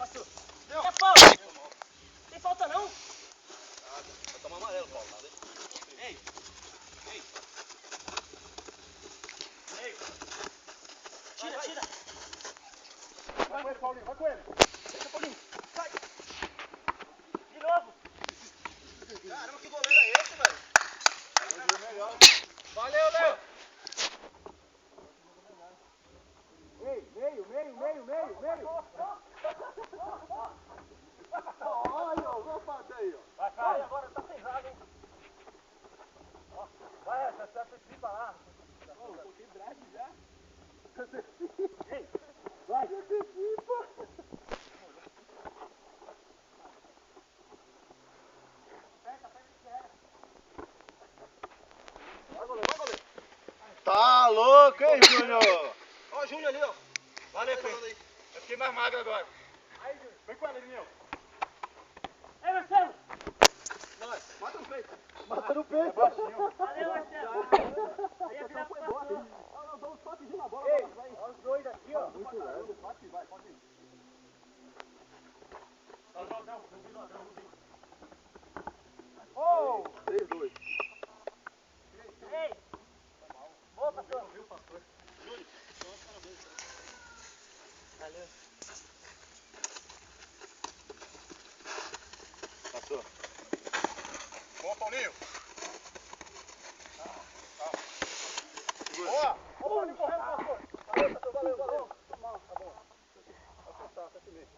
Passou. Deu. É falta. Tem falta não? Vai tomar amarelo, Paulo. Ei. Ei. Ei. Tira, Vai. tira. Vai com ele, Paulinho, vai com ele. Deixa, Paulinho. Sai. De novo. Caramba, que goleiro é esse, velho? Melhor. Valeu, Léo. Ei, meio. Olha, vamos fazer aí, ó. Vai, agora tá pesado, hein? Vai, essa antecipa lá. Ô, coloquei break já. Ei, vai. Antecipa. Vai, goleiro. Tá louco, hein, Júnior? Ó o Júnior ali, ó. Valeu, Fê. Eu fiquei mais magro agora. Aí, Júnior. Vem com ele, meu. Ei, Marcelo. Mata no peito. Mata no peito. É baixinho. Valeu, Marcelo. Aí é virar pro pastor. Não, dá um toquezinho na bola. Ei, olha os dois aqui, ó. Muito leve. Vai, pode ir. Não vi ladrão. Oh! 3-2. Ei. Boa, pastor. Viu, pastor? Júnior, parabéns. Valeu. Pastor. Boa, Paulinho. Boa! Ó, Paulinho correndo, pastor. Valeu, pastor, valeu. Tá bom. Pode passar, tá aqui mesmo.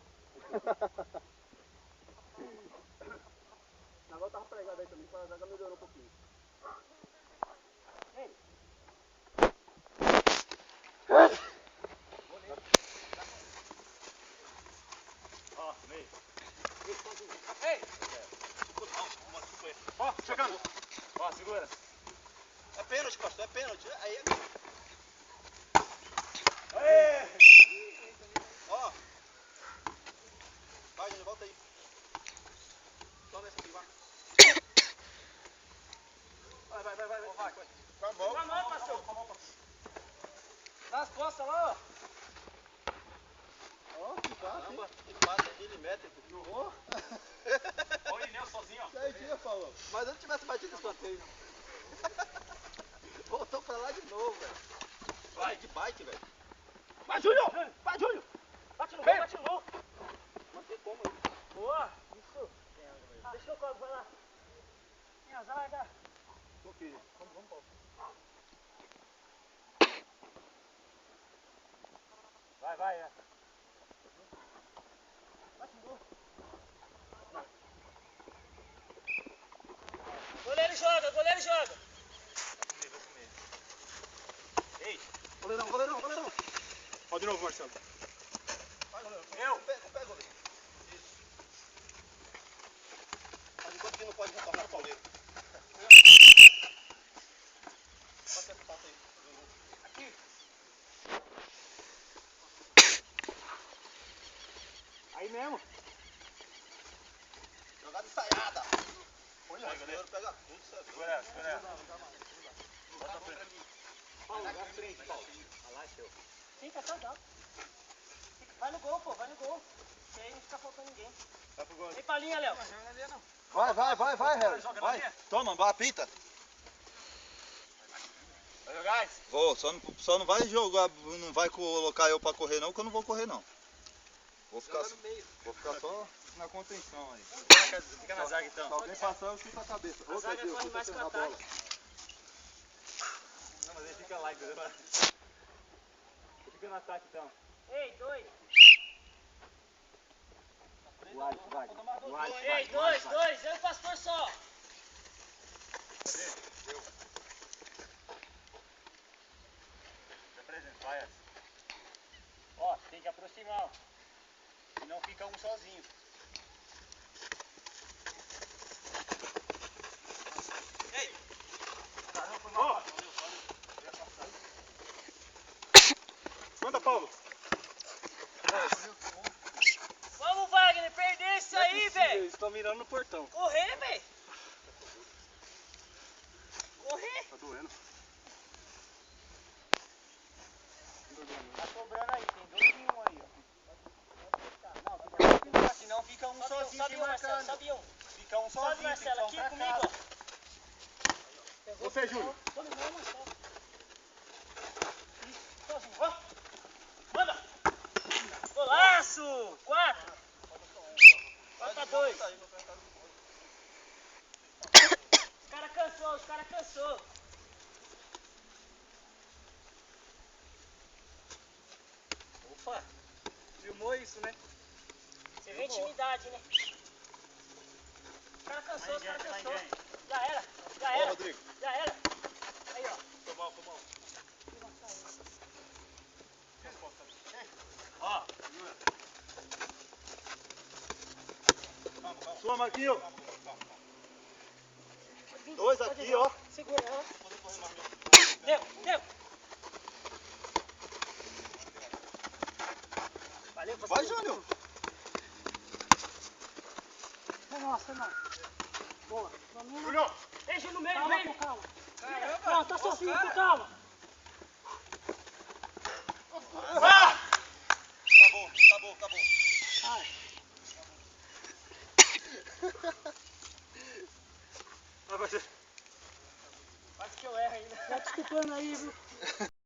Agora tava pregado aí também, a zaga melhorou um pouquinho. Ei! Ó, meio. Ei! Ó, chegando. Ó, segura. É pênalti, pastor, é pênalti. Aí é... Aê! Ó. Vai, Júnior, volta aí. Toma essa aqui, vai. Vai. Com a mão. Com a mão, pastor. Nas costas lá, ó. Ó, que passe. Caramba, que passe é milimétrico. Ó. Ó o Inel sozinho, ó. Certinho, Paulo. Mas eu não tivesse batido esse escanteio. Voltou pra lá de novo, velho. Vai, que bate, velho. Vai, Júnior! Vai, Júnior! Bate no gol, bate no gol. Não tem como aí. Boa. Isso. Deixa eu colocar, vai lá. Minha zaga. Ok. Vamos, Paulo. Vai, é. Bate no gol. Goleiro joga. Ei! Goleirão! Ó, de novo, Marcelo. Vai, goleiro. Eu? Pega, goleiro. Isso. Mas enquanto que não pode retornar o Paulinho. Bota essa pata aí. Aqui. Aí mesmo. Jogada ensaiada. Olha, O goleiro pega tudo, sabe? Segura ela. Bota pra mim. Paulo, dá frente, Paulo. Sim, tá casado. Vai no gol, pô, vai no gol. Que aí não fica faltando ninguém. Vai pro gol. Tem palhinha, Léo. Vai, Harry. Joga na Vai. linha. Toma, apita. Vai jogar? Vou, só não vai jogar, não vai colocar eu pra correr não, que eu não vou correr não. Vou ficar só na contenção aí. Fica na zaga então. Se alguém passar, eu chuto a cabeça. A zaga corre mais pro ataque. Não, mas ele fica lá, entendeu? Fica no ataque então. Ei, dois. Vai. Ei, dois. Eu e o pastor só. Vai. Ó, tem que aproximar, ó. Senão fica um sozinho. Ei! Caramba, foi mal. Manda, Paulo. Vamos, Wagner, perder isso aí, velho. Eles estão mirando no portão. Correr, velho. Correr. Tá doendo. Tá sobrando aí, tem 2 em 1 aí, ó. Não, tem que fica um Sobe um, sozinho sobe aqui um, Marcelo, marcando. sobe um. Fica um Sobe, sozinho, Marcelo, tem aqui que ficar um comigo, pra ó. casa. Pegou, Você, Júlio. Dominou, Marcelo. Sozinho, ó. Manda. Golaço! 4. 4-2. Os cara cansou. Opa, filmou isso, né? Você vê intimidade, né? Os cara cansou. Já era. Ó, Rodrigo. Já era. Aí, ó. Foi mal. Ó. Sua, Marquinhos. 2 aqui, ó. Segura ela. Deu. Valeu, você. Vai, Júnior. Nossa, não. Boa. Júnior. Ei, Júnior, no meio, meio. Calma. Caramba. Não, tá sozinho, com calma. Acabou. Ai. Quase que eu erro ainda. Tá desculpando aí, viu?